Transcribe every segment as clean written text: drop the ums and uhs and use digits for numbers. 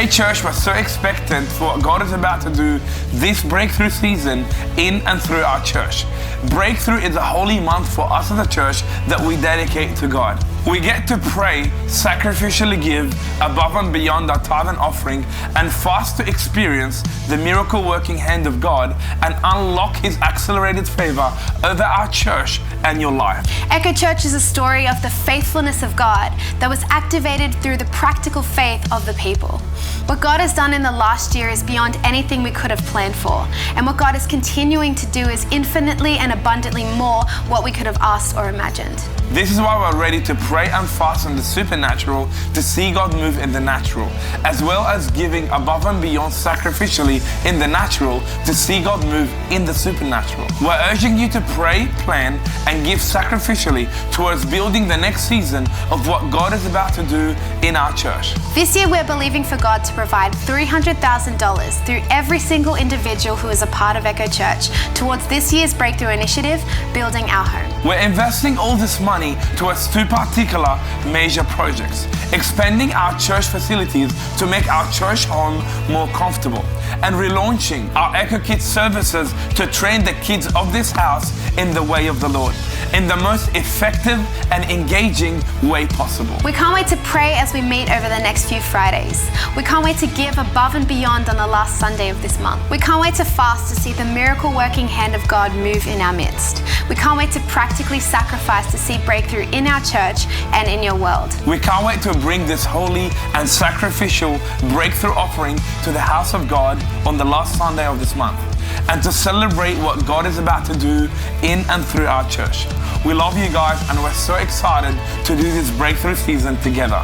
Hey church, we're so expectant for what God is about to do this breakthrough season in and through our church. Breakthrough is a holy month for us as a church that we dedicate to God. We get to pray, sacrificially give above and beyond our tithe and offering, and fast to experience the miracle working hand of God and unlock His accelerated favor over our church and your life. Echo Church is a story of the faithfulness of God that was activated through the practical faith of the people. What God has done in the last year is beyond anything we could have planned for. And what God is continuing to do is infinitely and abundantly more what we could have asked or imagined. This is why we're ready to pray and fast in the supernatural to see God move in the natural, as well as giving above and beyond sacrificially in the natural to see God move in the supernatural. We're urging you to pray, plan, and give sacrificially towards building the next season of what God is about to do in our church. This year we're believing for God to provide $300,000 through every single individual who is a part of Echo Church towards this year's Breakthrough Initiative, Building Our Home. We're investing all this money towards two particular major projects: expanding our church facilities to make our church home more comfortable, and relaunching our Echo Kids services to train the kids of this house in the way of the Lord, in the most effective and engaging way possible. We can't wait to pray as we meet over the next few Fridays. We can't wait to give above and beyond on the last Sunday of this month. We can't wait to fast to see the miracle working hand of God move in our midst. We can't wait to practically sacrifice to see breakthrough in our church and in your world. We can't wait to bring this holy and sacrificial breakthrough offering to the house of God on the last Sunday of this month, and to celebrate what God is about to do in and through our church. We love you guys, and we're so excited to do this breakthrough season together.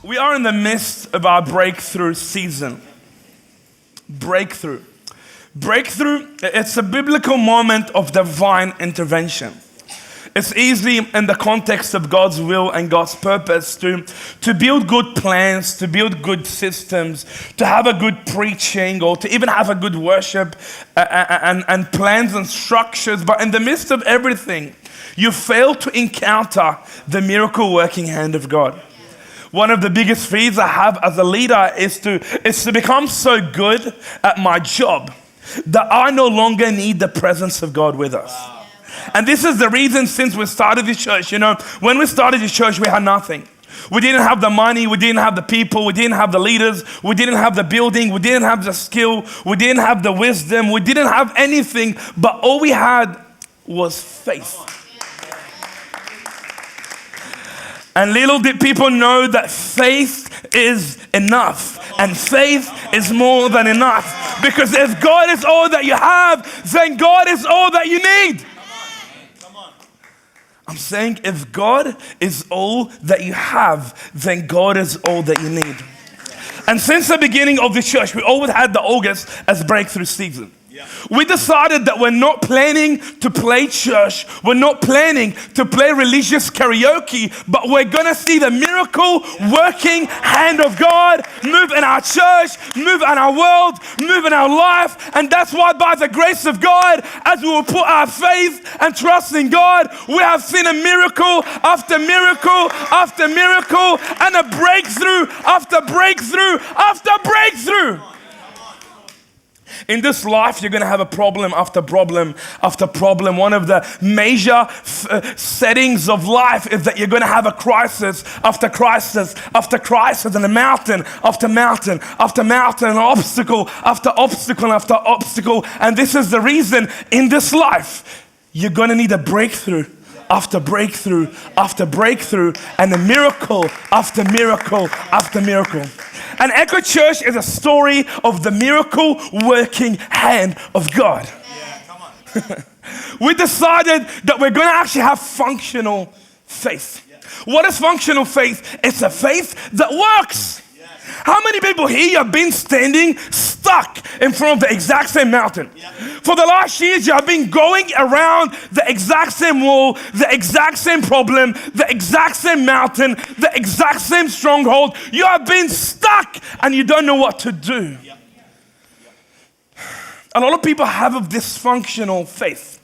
We are in the midst of our breakthrough season. Breakthrough. Breakthrough, it's a biblical moment of divine intervention. It's easy in the context of God's will and God's purpose to build good plans, to build good systems, to have a good preaching, or to even have a good worship and plans and structures. But in the midst of everything, you fail to encounter the miracle working hand of God. One of the biggest fears I have as a leader is to become so good at my job that I no longer need the presence of God with us. Wow. And this is the reason since we started this church. When we started this church, we had nothing. We didn't have the money, we didn't have the people, we didn't have the leaders, we didn't have the building, we didn't have the skill, we didn't have the wisdom, we didn't have anything, but all we had was faith. And little did people know that faith is enough. And faith is more than enough. Because if God is all that you have, then God is all that you need. Come on. I'm saying if God is all that you have, then God is all that you need. And since the beginning of the church, we always had the August as breakthrough season. We decided that we're not planning to play church, we're not planning to play religious karaoke, but we're gonna see the miracle working hand of God move in our church, move in our world, move in our life. And that's why by the grace of God, as we will put our faith and trust in God, we have seen a miracle after miracle after miracle, and a breakthrough after breakthrough after breakthrough. In this life, you're going to have a problem after problem after problem. One of the major settings of life is that you're going to have a crisis after crisis after crisis, and a mountain after mountain after mountain, an obstacle after obstacle after obstacle. And this is the reason in this life, you're going to need a breakthrough after breakthrough after breakthrough, and a miracle after miracle after miracle. And Echo Church is a story of the miracle working hand of God. Yeah, come on. We decided that we're going to actually have functional faith. Yeah. What is functional faith? It's a faith that works. How many people here have been standing stuck in front of the exact same mountain? Yeah. For the last years, you have been going around the exact same wall, the exact same problem, the exact same mountain, the exact same stronghold. You have been stuck and you don't know what to do. Yeah. A lot of people have a dysfunctional faith.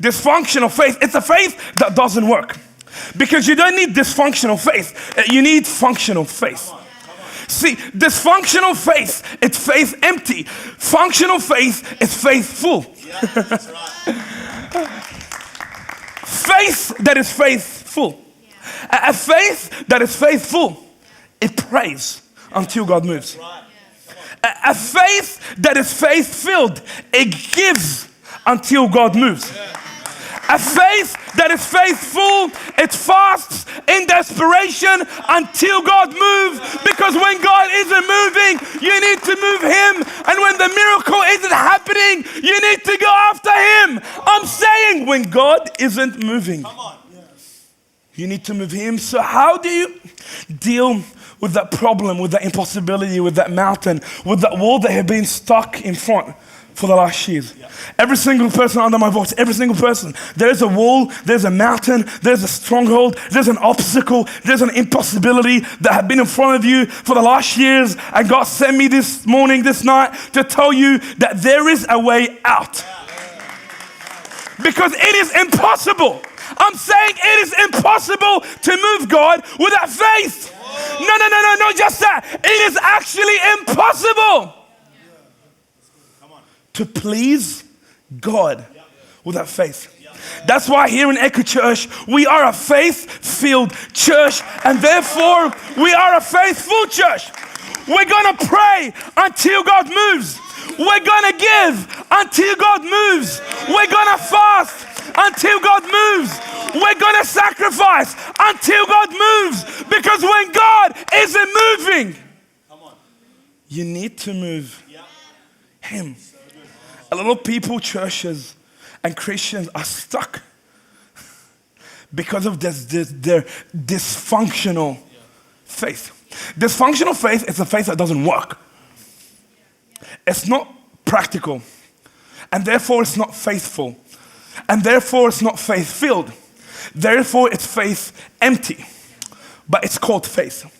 Dysfunctional faith, it's a faith that doesn't work. Because you don't need dysfunctional faith, you need functional faith. See, dysfunctional faith, it's faith empty. Functional faith is faithful. Faith that is faithful. A faith that is faithful, it prays until God moves. A faith that is faith-filled, it gives until God moves. A faith that is faithful, it fasts in desperation until God moves. Because when God isn't moving, you need to move Him. And when the miracle isn't happening, you need to go after Him. I'm saying when God isn't moving, you need to move Him. So how do you deal with that problem, with that impossibility, with that mountain, with that wall that have been stuck in front for the last years? Every single person under my voice, every single person, there's a wall, there's a mountain, there's a stronghold, there's an obstacle, there's an impossibility that have been in front of you for the last years. And God sent me this morning, this night, to tell you that there is a way out. Because it is impossible. I'm saying it is impossible to move God without faith. No, not just that. It is actually impossible to please God without faith. That's why here in Echo Church, we are a faith-filled church, and therefore we are a faithful church. We're gonna pray until God moves. We're gonna give until God moves. We're gonna fast until God moves. We're gonna sacrifice until God moves. Because when God isn't moving, you need to move Him. A lot of people, churches, and Christians are stuck because of their dysfunctional faith. Dysfunctional faith is a faith that doesn't work. It's not practical, and therefore it's not faithful, and therefore it's not faith-filled. Therefore it's faith empty, but it's called faith.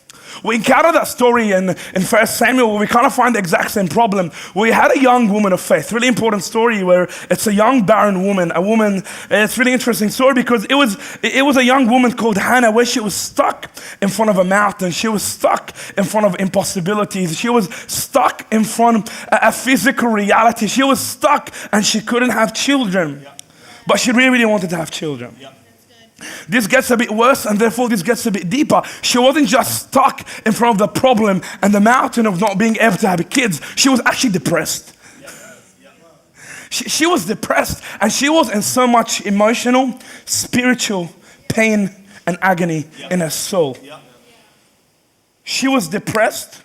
We encounter that story in 1 Samuel where we kind of find the exact same problem. We had a young woman of faith, really important story where it's a young barren woman, it's a really interesting story because it was a young woman called Hannah where she was stuck in front of a mountain. She was stuck in front of impossibilities. She was stuck in front of a physical reality. She was stuck and she couldn't have children, but she really, really wanted to have children. This gets a bit worse, and therefore this gets a bit deeper. She wasn't just stuck in front of the problem and the mountain of not being able to have kids. She was actually depressed. She was depressed, and she was in so much emotional, spiritual pain and agony in her soul. She was depressed.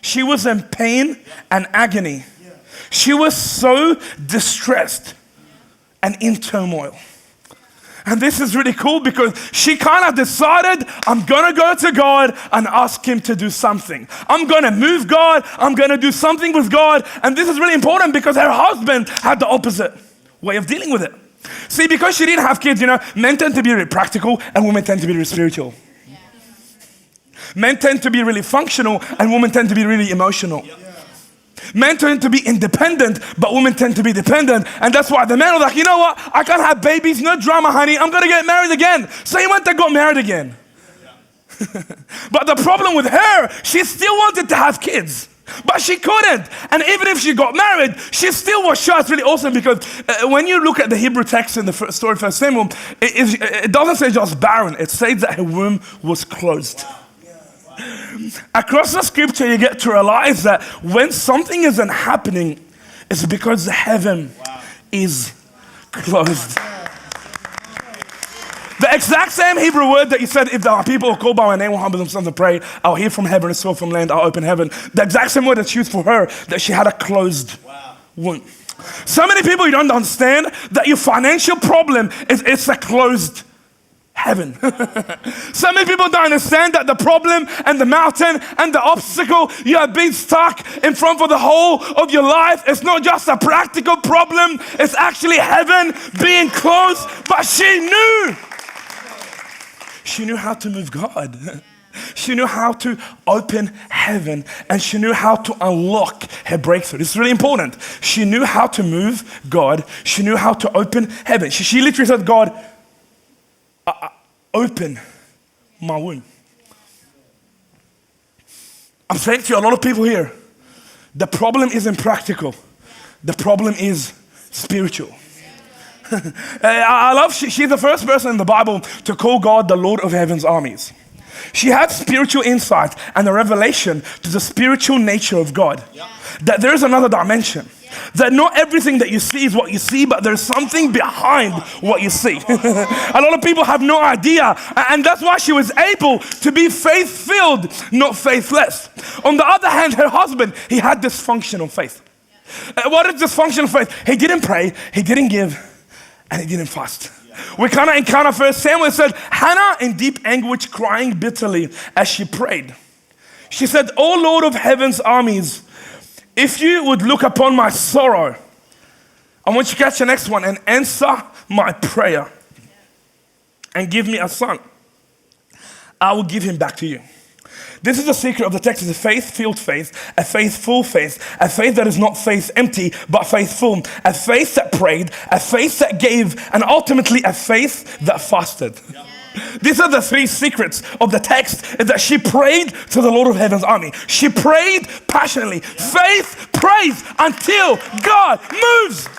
She was in pain and agony. She was so distressed and in turmoil. And this is really cool because she kind of decided, I'm going to go to God and ask Him to do something. I'm going to move God. I'm going to do something with God. And this is really important because her husband had the opposite way of dealing with it. See, because she didn't have kids, men tend to be really practical and women tend to be really spiritual. Men tend to be really functional and women tend to be really emotional. Men tend to be independent, but women tend to be dependent. And that's why the men are like, you know what? I can't have babies, no drama, honey. I'm going to get married again. So he went and got married again. But the problem with her, she still wanted to have kids, but she couldn't. And even if she got married, she still was shy. It's really awesome because when you look at the Hebrew text in the story of 1 Samuel, it doesn't say just barren. It says that her womb was closed. Across the scripture, you get to realize that when something isn't happening, it's because the heaven is closed. The exact same Hebrew word that you said, if there are people who call by my name will humble themselves and pray, I'll hear from heaven and so from land, I'll open heaven. The exact same word that's used for her, that she had a closed womb. So many people, you don't understand that your financial problem it's a closed heaven. So many people don't understand that the problem and the mountain and the obstacle you have been stuck in front for the whole of your life, it's not just a practical problem, it's actually heaven being closed. But she knew how to move God. She knew how to open heaven, and she knew how to unlock her breakthrough. This is really important. She knew how to move God. She knew how to open heaven. She literally said, God, open my womb. I'm saying to you, a lot of people here, the problem isn't practical. The problem is spiritual. I love, she's the first person in the Bible to call God the Lord of Heaven's armies. She had spiritual insight and a revelation to the spiritual nature of God. That there is another dimension. That not everything that you see is what you see, but there's something behind what you see. A lot of people have no idea, and that's why she was able to be faith-filled, not faithless. On the other hand, her husband, he had dysfunctional faith. What is dysfunctional faith? He didn't pray, he didn't give, and he didn't fast. We kind of encounter first Samuel said, Hannah in deep anguish crying bitterly as she prayed. She said, "O Lord of heaven's armies, if you would look upon my sorrow," I want you to catch the next one, "and answer my prayer and give me a son, I will give him back to you." This is the secret of the text. It's a faith-filled faith, a faithful faith, a faith that is not faith empty, but faithful, a faith that prayed, a faith that gave, and ultimately a faith that fasted. Yeah. These are the three secrets of the text, is that she prayed to the Lord of Heaven's army. She prayed passionately. Yeah. Faith prays until God moves.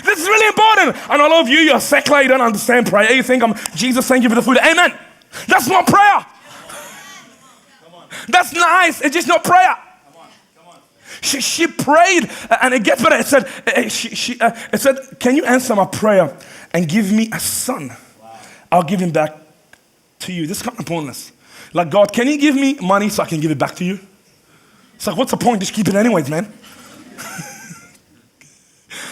This is really important. And a lot of you, you're secular, you don't understand prayer. You think I'm Jesus, thank you for the food. Amen. That's not prayer. That's nice. It's just not prayer. Come on. She prayed, and it gets better. It said, it said, "Can you answer my prayer and give me a son? Wow. I'll give him back to you." This is kind of pointless. Like, God, can you give me money so I can give it back to you? It's like, what's the point? Just keep it anyways, man.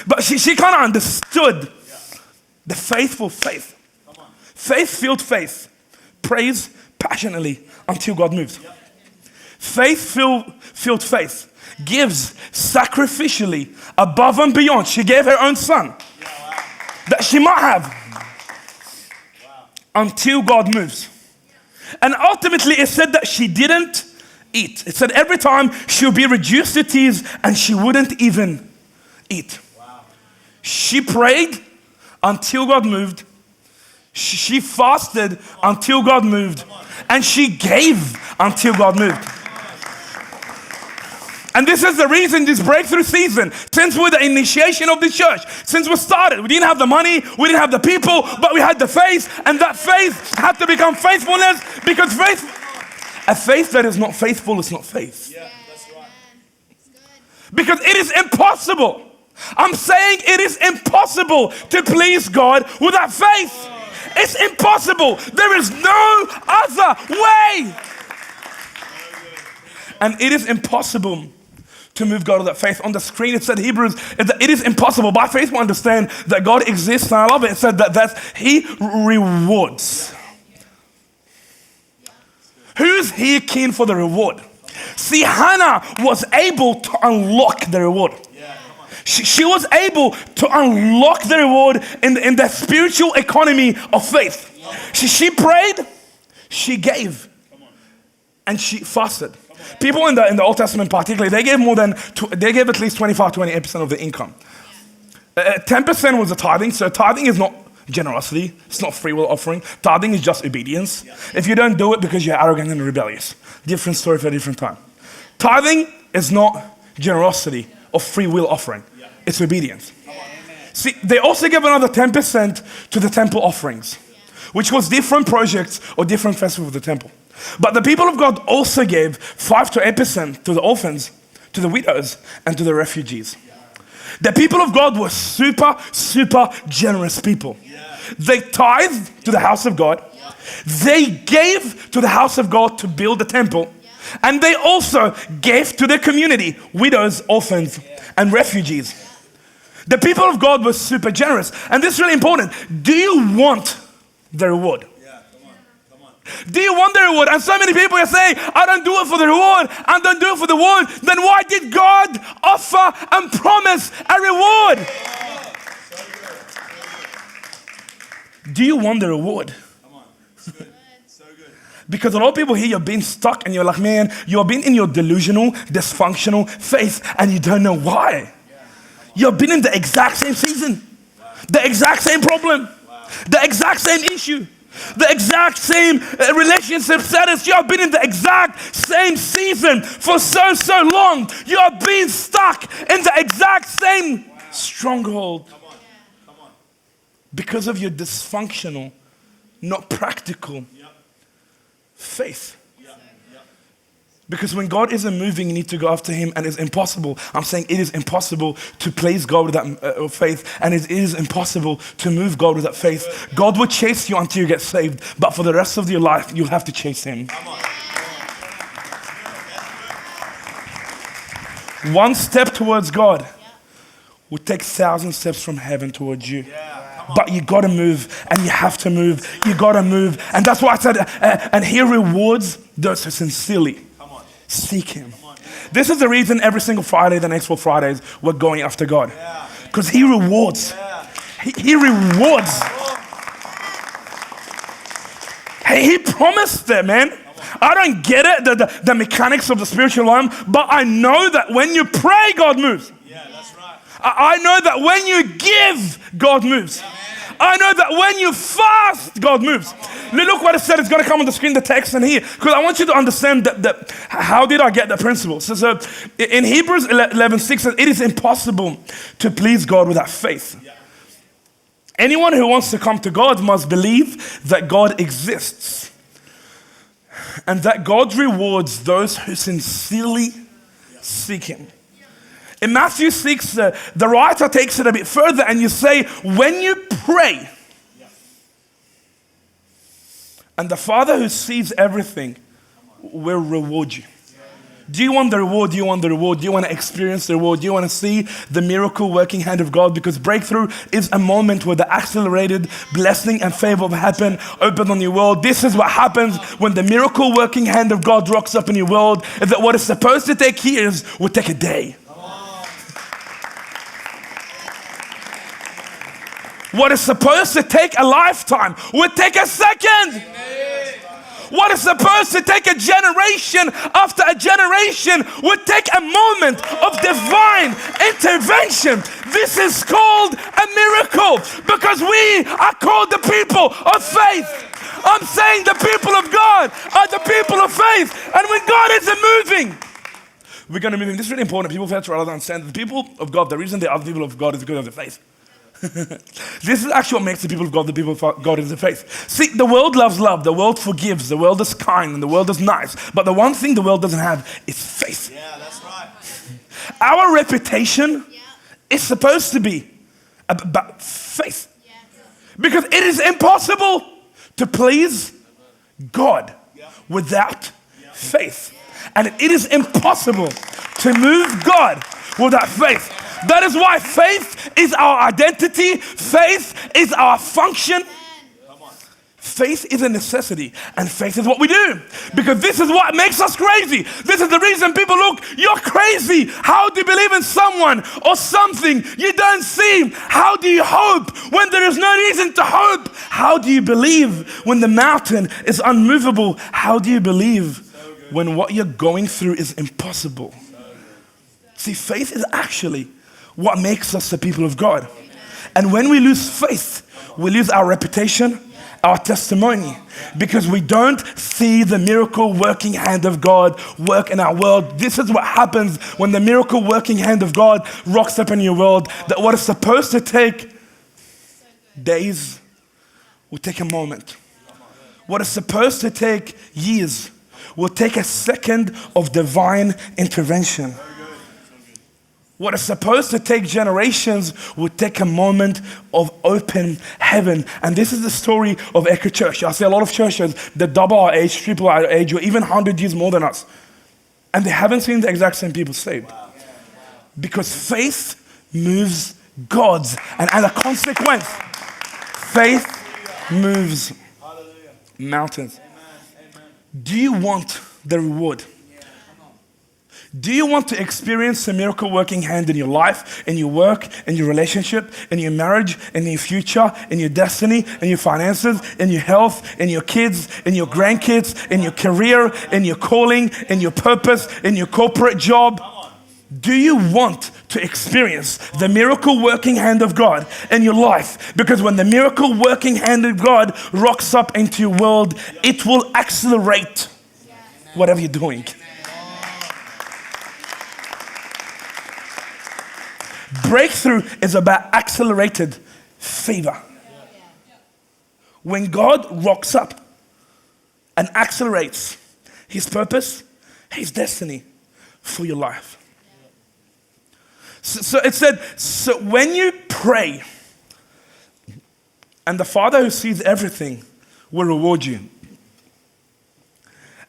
But she kind of understood the faithful faith. Faith-filled faith prays passionately until God moves. Faith-filled faith gives sacrificially above and beyond. She gave her own son that she might have until God moves. And ultimately it said that she didn't eat. It said every time she would be reduced to tears and she wouldn't even eat. She prayed until God moved. She fasted until God moved. And she gave until God moved. And this is the reason this breakthrough season, since we're the initiation of the church, since we started, we didn't have the money, we didn't have the people, but we had the faith, and that faith had to become faithfulness, because a faith that is not faithful is not faith. Yeah, that's right. Because it is impossible. I'm saying it is impossible to please God without faith. It's impossible. There is no other way. And it is impossible to move God without faith. On the screen it said Hebrews, that it is impossible. By faith we understand that God exists, and I love it. It said that He rewards. Who's here keen for the reward? See, Hannah was able to unlock the reward. She was able to unlock the reward in the spiritual economy of faith. She prayed, she gave, and she fasted. People in the Old Testament particularly, they gave at least 28% of the income. 10% was the tithing. So tithing is not generosity. It's not free will offering. Tithing is just obedience. If you don't do it because you're arrogant and rebellious. Different story for a different time. Tithing is not generosity or free will offering. It's obedience. See, they also gave another 10% to the temple offerings, which was different projects or different festivals of the temple. But the people of God also gave 5 to 8% to the orphans, to the widows, and to the refugees. The people of God were super, super generous people. They tithed to the house of God. They gave to the house of God to build the temple. And they also gave to their community, widows, orphans, and refugees. The people of God were super generous. And this is really important. Do you want the reward? Do you want the reward? And so many people are saying, I don't do it for the reward. I don't do it for the reward. Then why did God offer and promise a reward? Do you want the reward? Come on. So good. So good. Because a lot of people here, you're being stuck and you're like, man, you're being in your delusional, dysfunctional faith and you don't know why. You've been in the exact same season, the exact same problem, the exact same issue, the exact same relationship status. You have been in the exact same season for so long. You are being stuck in the exact same stronghold. Come on. Because of your dysfunctional, not practical faith. Because when God isn't moving, you need to go after him, and it's impossible. I'm saying it is impossible to please God with that faith, and it is impossible to move God with that faith. God will chase you until you get saved, but for the rest of your life, you'll have to chase him. One step towards God will take 1,000 steps from heaven towards you. But you gotta move, and you have to move. You gotta move, and that's why I said, and he rewards those who sincerely seek him. This is the reason every single Friday, the next 4 Fridays, we're going after God. Because he rewards. He rewards. Hey, he promised that, man. I don't get it, the mechanics of the spiritual realm, but I know that when you pray, God moves. I know that when you give, God moves. I know that when you fast, God moves. Look what it said. It's going to come on the screen, the text in here. Because I want you to understand that how did I get the principle? So in Hebrews 11:6, it is impossible to please God without faith. Anyone who wants to come to God must believe that God exists. And that God rewards those who sincerely seek him. In Matthew 6, the writer takes it a bit further and you say, when you pray, and the Father who sees everything will reward you. Do you want the reward? Do you want the reward? Do you want to experience the reward? Do you want to see the miracle working hand of God? Because breakthrough is a moment where the accelerated blessing and favor will happen, open on your world. This is what happens when the miracle working hand of God rocks up in your world. Is that what is supposed to take years will take a day. What is supposed to take a lifetime would take a second. What is supposed to take a generation after a generation would take a moment of divine intervention. This is called a miracle because we are called the people of faith. I'm saying the people of God are the people of faith. And when God isn't moving, we're going to move. This is really important. People have to understand the people of God, the reason they are the people of God is because of the faith. This is actually what makes the people of God the people of God is the faith. See, the world loves love, the world forgives, the world is kind, and the world is nice. But the one thing the world doesn't have is faith. Yeah, that's right. Our reputation is supposed to be about faith. Because it is impossible to please God without faith. And it is impossible to move God without faith. That is why faith is our identity. Faith is our function. Faith is a necessity, and faith is what we do. Because this is what makes us crazy. This is the reason people look, you're crazy. How do you believe in someone or something you don't see? How do you hope when there is no reason to hope? How do you believe when the mountain is unmovable? How do you believe when what you're going through is impossible? See, faith is actually what makes us the people of God. And when we lose faith, we lose our reputation, our testimony, because we don't see the miracle working hand of God work in our world. This is what happens when the miracle working hand of God rocks up in your world. That what is supposed to take days will take a moment. What is supposed to take years will take a second of divine intervention. What is supposed to take generations will take a moment of open heaven. And this is the story of Echo Church. I see a lot of churches that double our age, triple our age, or even 100 years more than us. And they haven't seen the exact same people saved. Because faith moves gods. And as a consequence, faith moves mountains. Do you want the reward? Do you want to experience a miracle working hand in your life, in your work, in your relationship, in your marriage, in your future, in your destiny, in your finances, in your health, in your kids, in your grandkids, in your career, in your calling, in your purpose, in your corporate job? Do you want to experience the miracle working hand of God in your life? Because when the miracle working hand of God rocks up into your world, it will accelerate whatever you're doing. Breakthrough is about accelerated favor. When God rocks up and accelerates His purpose, His destiny for your life. So it said, so when you pray, and the Father who sees everything will reward you.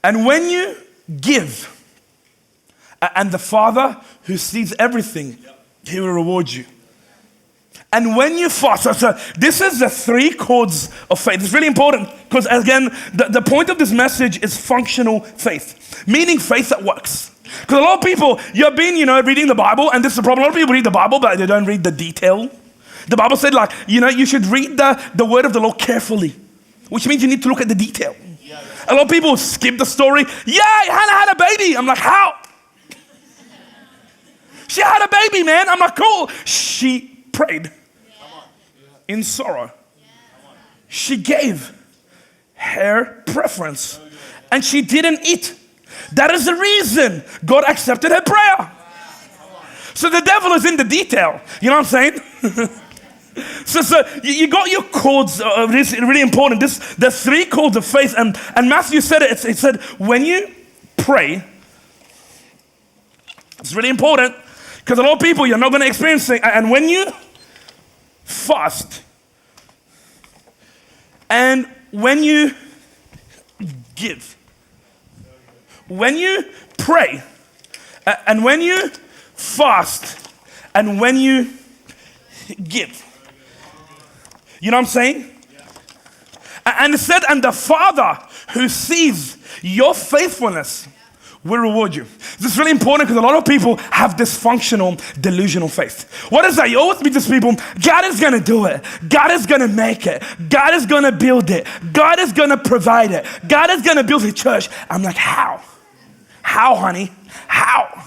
And when you give, and the Father who sees everything, He will reward you. And when you fast, so this is the 3 chords of faith. It's really important because, again, the point of this message is functional faith, meaning faith that works. Because a lot of people, you've been, reading the Bible, and this is the problem. A lot of people read the Bible, but they don't read the detail. The Bible said, you should read the word of the Lord carefully, which means you need to look at the detail. A lot of people skip the story. Yeah, Hannah had a baby. I'm like, how? She had a baby, man. I'm like, cool. She prayed in sorrow. She gave her preference, and she didn't eat. That is the reason God accepted her prayer. So the devil is in the detail. You know what I'm saying? So you got your chords. This is really important. There's 3 chords of faith, and Matthew said it. It said when you pray, it's really important because a lot of people you're not going to experience it. And when you fast, and when you give. When you pray, and when you fast, and when you give. You know what I'm saying? And it said, and the Father who sees your faithfulness will reward you. This is really important because a lot of people have dysfunctional, delusional faith. What is that? You always meet these people, God is going to do it. God is going to make it. God is going to build it. God is going to provide it. God is going to build His church. I'm like, how? How, honey? How?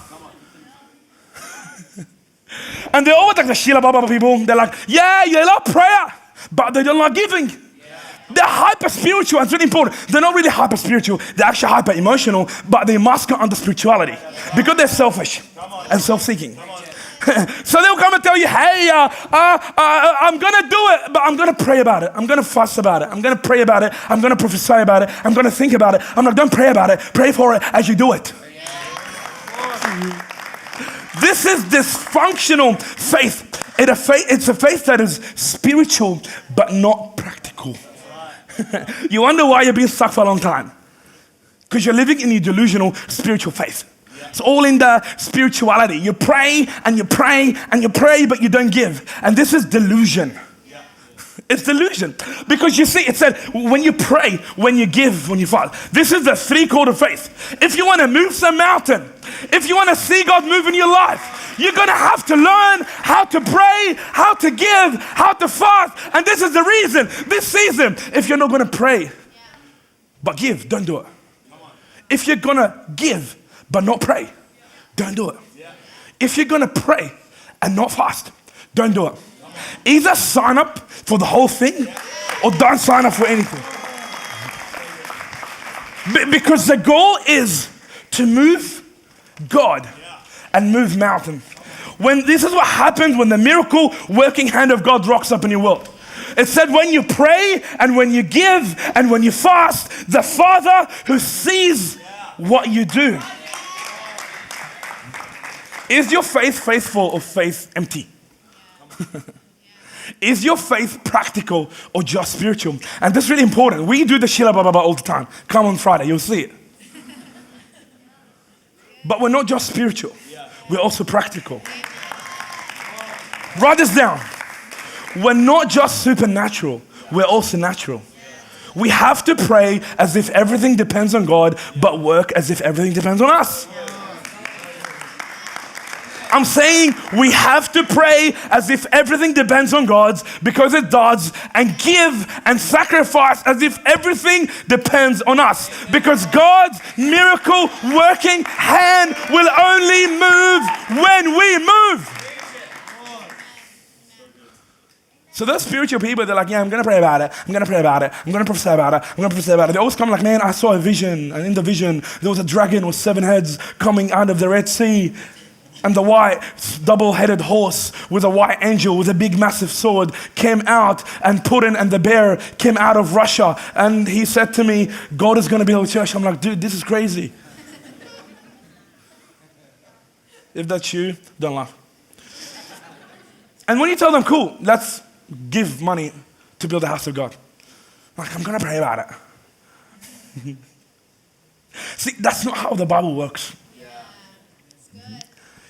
And they're always like the Sheila Baba people. They're like, yeah, you love prayer, but they don't like giving. They're hyper spiritual. It's really important. They're not really hyper spiritual. They're actually hyper emotional, but they mask it under spirituality because they're selfish and self-seeking. So they'll come and tell you, hey, I'm going to do it, but I'm going to pray about it. I'm going to fast about it. I'm going to pray about it. I'm going to prophesy about it. I'm going to think about it. I'm like, don't pray about it. Pray for it as you do it. This is dysfunctional faith. It's a faith that is spiritual, but not practical. You wonder why you've been stuck for a long time. Because you're living in your delusional spiritual faith. It's all in the spirituality. You pray and you pray and you pray, but you don't give. And this is delusion. It's delusion. Because you see, it said, when you pray, when you give, when you fast. This is the 3 chord of faith. If you want to move some mountain, if you want to see God move in your life, you're going to have to learn how to pray, how to give, how to fast. And this is the reason, this season, if you're not going to pray, but give, don't do it. If you're going to give, but not pray, don't do it. If you're going to pray and not fast, don't do it. Either sign up for the whole thing or don't sign up for anything. Because the goal is to move God and move mountain. This is what happens when the miracle working hand of God rocks up in your world. It said when you pray and when you give and when you fast, the Father who sees what you do. Is your faith faithful or faith empty? Is your faith practical or just spiritual? And this is really important. We do the Sheila Baba all the time. Come on Friday, you'll see it. But we're not just spiritual. We're also practical. Write this down. We're not just supernatural. We're also natural. We have to pray as if everything depends on God, but work as if everything depends on us. I'm saying we have to pray as if everything depends on God, because it does, and give and sacrifice as if everything depends on us, because God's miracle working hand will only move when we move. So those spiritual people, they're like, yeah, I'm going to pray about it. I'm going to pray about it. I'm going to prophesy about it. I'm going to prophesy about it. They always come like, man, I saw a vision. And in the vision, there was a dragon with 7 heads coming out of the Red Sea. And the white double-headed horse with a white angel with a big massive sword came out, and Putin and the bear came out of Russia. And he said to me, God is going to build a church. I'm like, dude, this is crazy. If that's you, don't laugh. And when you tell them, cool, let's give money to build the house of God. Like, I'm going to pray about it. See, that's not how the Bible works.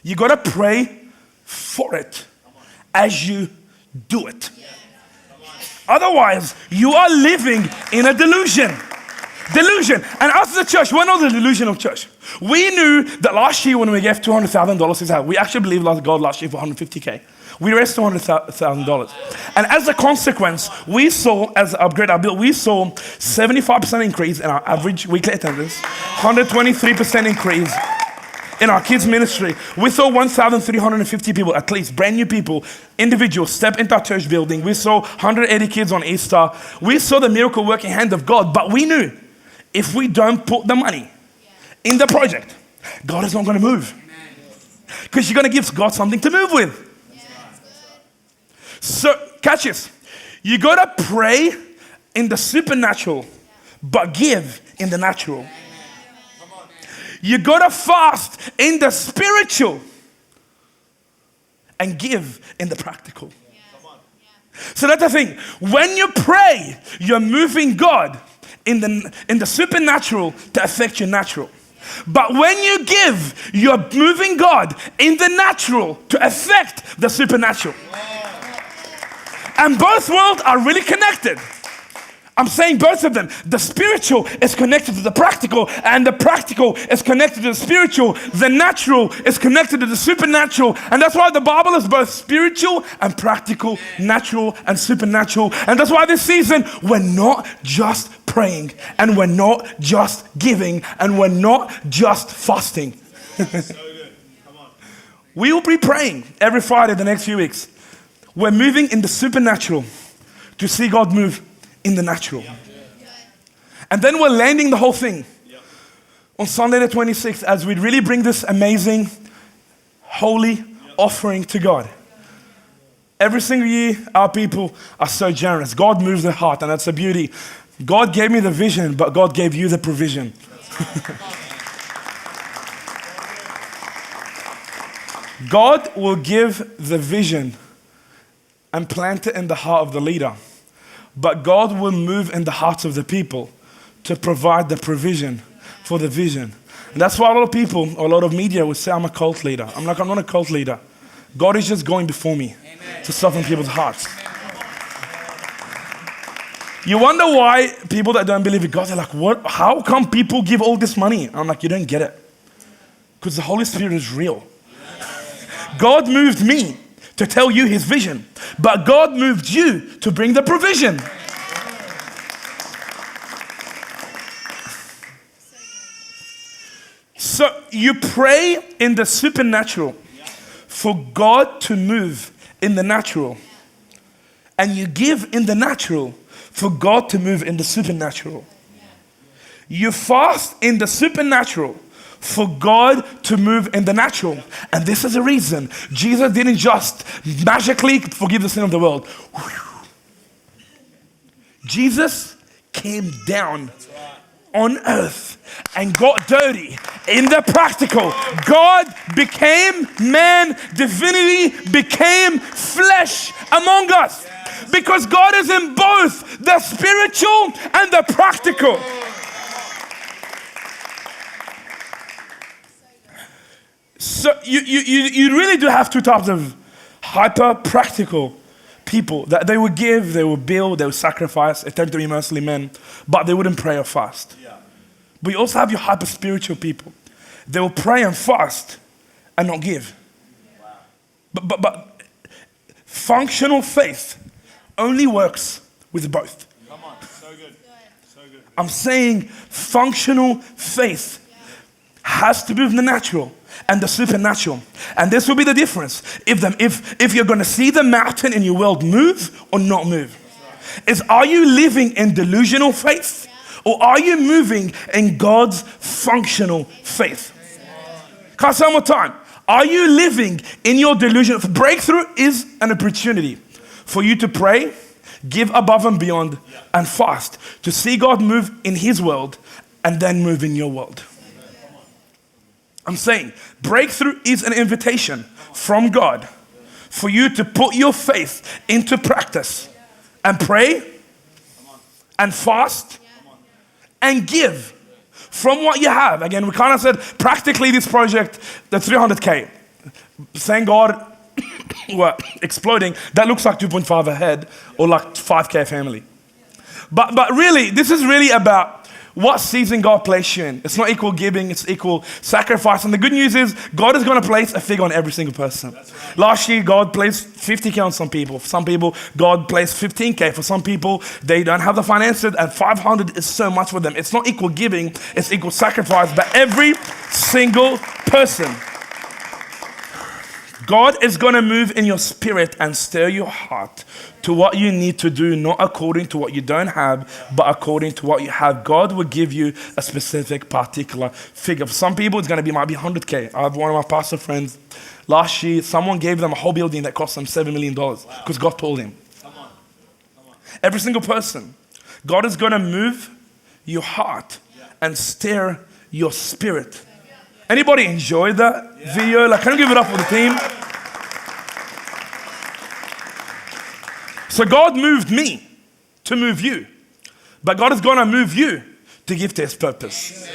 You got to pray for it as you do it. Otherwise, you are living in a delusion. Delusion. And us as a church, we're not the delusion of church. We knew that last year when we gave $200,000, we actually believed God last year for $150K. We raised $200,000. And as a consequence, we saw, as Upgrade Our Build, we saw 75% increase in our average weekly attendance, 123% increase in our kids ministry. We saw 1,350 people, at least, brand new people, individuals, step into our church building. We saw 180 kids on Easter. We saw the miracle working hand of God, but we knew if we don't put the money in the project, God is not going to move. Because you're going to give God something to move with. So, catch this. You got to pray in the supernatural, but give in the natural. You got to fast in the spiritual and give in the practical. So that's the thing. When you pray, you're moving God in the supernatural to affect your natural. But when you give, you're moving God in the natural to affect the supernatural. And both worlds are really connected. I'm saying both of them. The spiritual is connected to the practical, and the practical is connected to the spiritual. The natural is connected to the supernatural. And that's why the Bible is both spiritual and practical, natural and supernatural. And that's why this season, we're not just praying, and we're not just giving, and we're not just fasting. So good. Come on. We will be praying every Friday the next few weeks. We're moving in the supernatural to see God move in the natural. And then we're landing the whole thing on Sunday the 26th as we really bring this amazing, holy offering to God. Every single year, our people are so generous. God moves their heart, and that's the beauty. God gave me the vision, but God gave you the provision. God will give the vision and plant it in the heart of the leader. But God will move in the hearts of the people to provide the provision for the vision. And that's why a lot of people, or a lot of media will say, I'm a cult leader. I'm like, I'm not a cult leader. God is just going before me to soften people's hearts. You wonder why people that don't believe in God, they're like, what? How come people give all this money? I'm like, you don't get it. Because the Holy Spirit is real. God moved me to tell you his vision, but God moved you to bring the provision. So you pray in the supernatural for God to move in the natural, and you give in the natural for God to move in the supernatural. You fast in the supernatural for God to move in the natural. And this is the reason Jesus didn't just magically forgive the sin of the world. Jesus came down on earth and got dirty in the practical. God became man, divinity became flesh among us. Because God is in both the spiritual and the practical. So you really do have two types of hyper-practical people. That they would give, they would build, they would sacrifice. It tend to be mostly men, but they wouldn't pray or fast. Yeah. But you also have your hyper-spiritual people. They will pray and fast and not give. But functional faith only works with both. Come on. So good. So good. I'm saying functional faith has to be in the natural and the supernatural. And this will be the difference. If you're going to see the mountain in your world move or not move. Is, are you living in delusional faith, or are you moving in God's functional faith? Can I say one more time? Are you living in your delusion? Breakthrough is an opportunity for you to pray, give above and beyond, and fast to see God move in His world and then move in your world. I'm saying breakthrough is an invitation from God for you to put your faith into practice and pray and fast and give from what you have. Again, we kind of said practically this project, the 300K, thank God we're exploding. That looks like 2.5 a head or like 5K family. But really, this is really about what season God placed you in. It's not equal giving, it's equal sacrifice. And the good news is God is going to place a figure on every single person. Right. Last year, God placed 50K on some people. For some people, God placed 15K. For some people, they don't have the finances, and 500 is so much for them. It's not equal giving, it's equal sacrifice. But every single person, God is going to move in your spirit and stir your heart to what you need to do, not according to what you don't have, but according to what you have. God will give you a specific, particular figure. For some people, it's going to be, might be 100K. I have one of my pastor friends. Last year, someone gave them a whole building that cost them $7 million because God told him. Come on. Every single person. God is going to move your heart and stir your spirit. Anybody enjoy that video? Like, can you give it up for the team? So God moved me to move you. But God is going to move you to give to His purpose.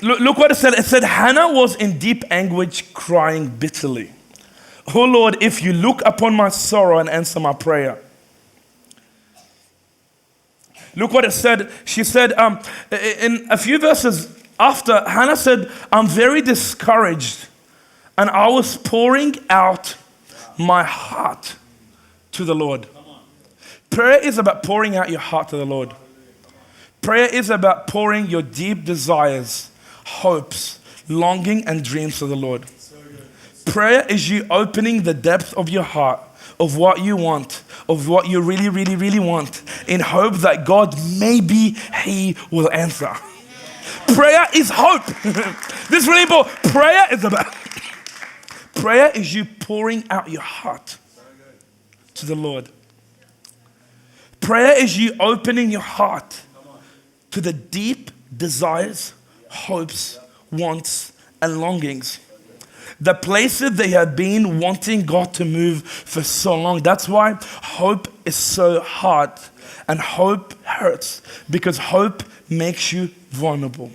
Look what it said. It said, Hannah was in deep anguish, crying bitterly. Oh Lord, if you look upon my sorrow and answer my prayer. Look what it said. She said, in a few verses after, Hannah said, I'm very discouraged, and I was pouring out my heart to the Lord. Prayer is about pouring out your heart to the Lord. Prayer is about pouring your deep desires, hopes, longing, and dreams to the Lord. Prayer is you opening the depth of your heart, of what you want, of what you really, really, really want, in hope that God, maybe He will answer. Prayer is hope. This is really important. Prayer is you pouring out your heart to the Lord. Prayer is you opening your heart to the deep desires, hopes, wants, and longings. The places they have been wanting God to move for so long. That's why hope is so hard and hope hurts, because hope makes you vulnerable.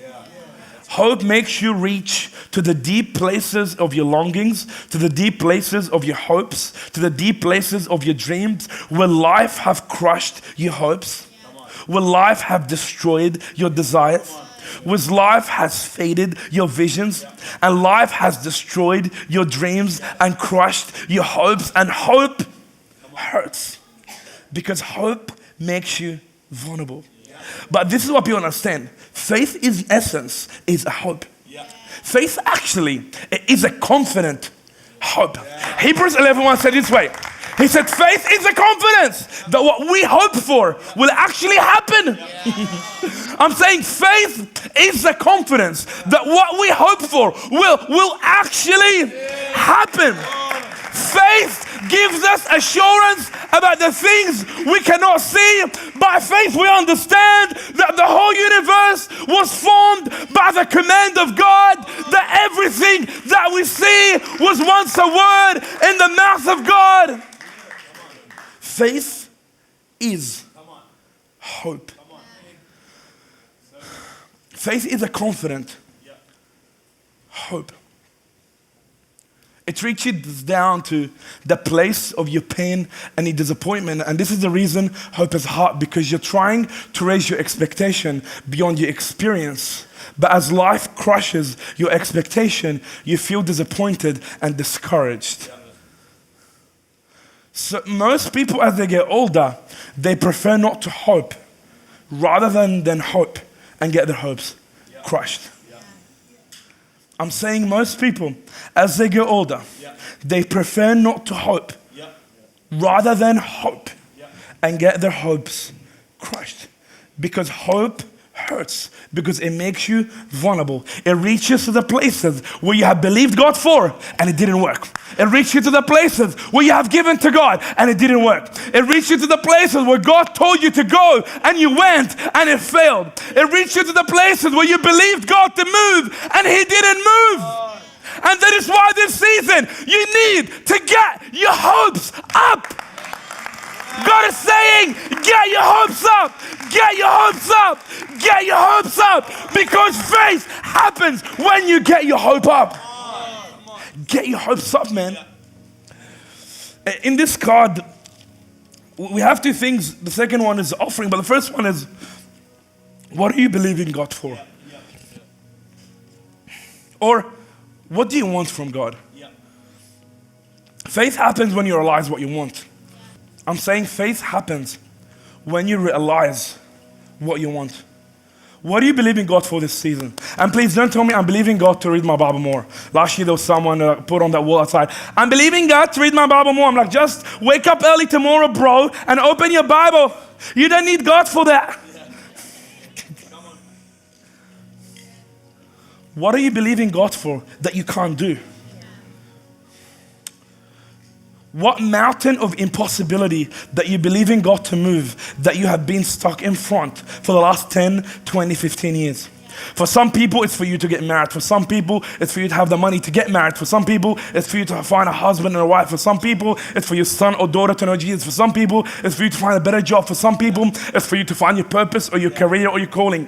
Hope makes you reach to the deep places of your longings, to the deep places of your hopes, to the deep places of your dreams, where life have crushed your hopes, where life have destroyed your desires. With life has faded your visions, and life has destroyed your dreams and crushed your hopes, and hope hurts because hope makes you vulnerable. But this is what people understand. Faith is, in essence, is a hope. Faith actually is a confident hope. Hebrews 11:1 said this way. He said, faith is a confidence that what we hope for will actually happen. I'm saying faith is a confidence that what we hope for will actually happen. Faith gives us assurance about the things we cannot see. By faith, we understand that the whole universe was formed by the command of God, that everything that we see was once a word in the mouth of God. Faith is hope. Faith is a confident hope. It reaches down to the place of your pain and your disappointment. And this is the reason hope is hard, because you're trying to raise your expectation beyond your experience But as life crushes your expectation, you feel disappointed and discouraged. So most people, as they get older, they prefer not to hope rather than hope and get their hopes crushed. I'm saying most people, as they get older, they prefer not to hope rather than hope and get their hopes crushed. Because hope hurts, because it makes you vulnerable. It reaches to the places where you have believed God for and it didn't work. It reaches you to the places where you have given to God and it didn't work. It reaches you to the places where God told you to go and you went and it failed. It reaches you to the places where you believed God to move and He didn't move. And that is why this season you need to get your hopes up. God is saying, get your hopes up, get your hopes up, get your hopes up, because faith happens when you get your hope up. Get your hopes up, man. In this card, we have two things. The second one is offering, but the first one is, what are you believing God for? Or, what do you want from God? Faith happens when you realize what you want. I'm saying faith happens when you realize what you want. What are you believing God for this season? And please don't tell me I'm believing God to read my Bible more. Last year there was someone put on that wall outside, I'm believing God to read my Bible more. I'm like, just wake up early tomorrow, bro, and open your Bible. You don't need God for that. What are you believing God for that you can't do? What mountain of impossibility that you believe in God to move that you have been stuck in front for the last 10, 20, 15 years? For some people, it's for you to get married. For some people, it's for you to have the money to get married. For some people, it's for you to find a husband and a wife. For some people, it's for your son or daughter to know Jesus. For some people, it's for you to find a better job. For some people, it's for you to find your purpose or your career or your calling.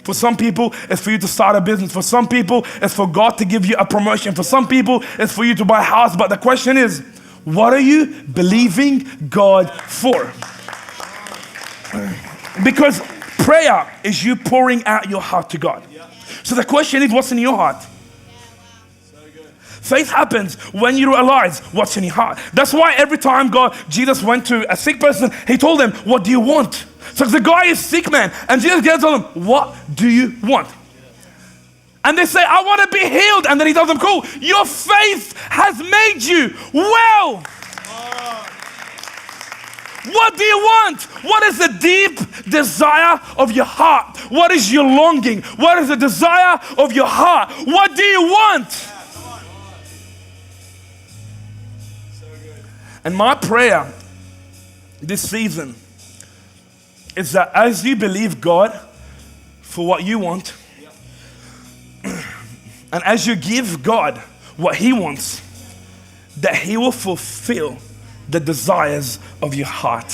For some people, it's for you to start a business. For some people, it's for God to give you a promotion. For some people, it's for you to buy a house. But the question is, what are you believing God for? Because prayer is you pouring out your heart to God. So the question is, what's in your heart? Faith happens when you realize what's in your heart. That's why every time Jesus went to a sick person, He told them, what do you want? So the guy is sick, man. And Jesus told him, what do you want? And they say, I want to be healed. And then He tells them, cool, your faith has made you well. What do you want? What is the deep desire of your heart? What is your longing? What is the desire of your heart? What do you want? And my prayer this season is that as you believe God for what you want, and as you give God what He wants, that He will fulfill the desires of your heart.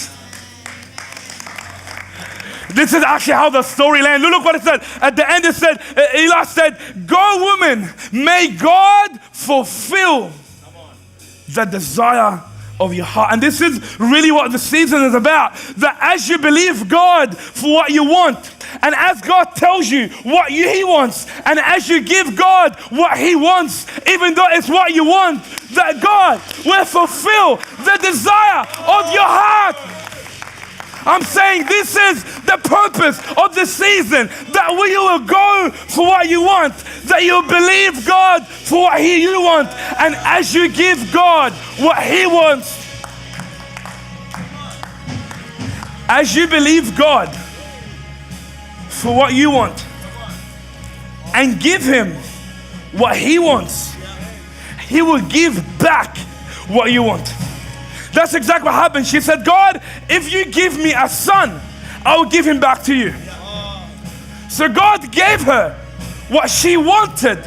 This is actually how the story lands. Look what it said. At the end it said, Eli said, go woman, may God fulfill the desire of your heart. And this is really what the season is about. That as you believe God for what you want, and as God tells you what He wants, and as you give God what He wants, even though it's what you want, that God will fulfill the desire of your heart. I'm saying this is the purpose of the season, that we will go for what you want, that you believe God for what you want, and as you give God what He wants, as you believe God for what you want and give Him what He wants, He will give back what you want. That's exactly what happened. She said, God, if you give me a son, I will give him back to you. So God gave her what she wanted,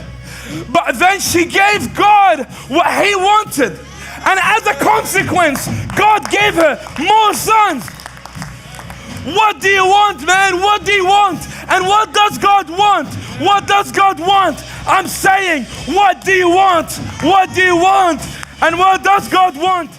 but then she gave God what He wanted. And as a consequence, God gave her more sons. What do you want, man? What do you want? And what does God want? What does God want? I'm saying, what do you want? What do you want? And what does God want?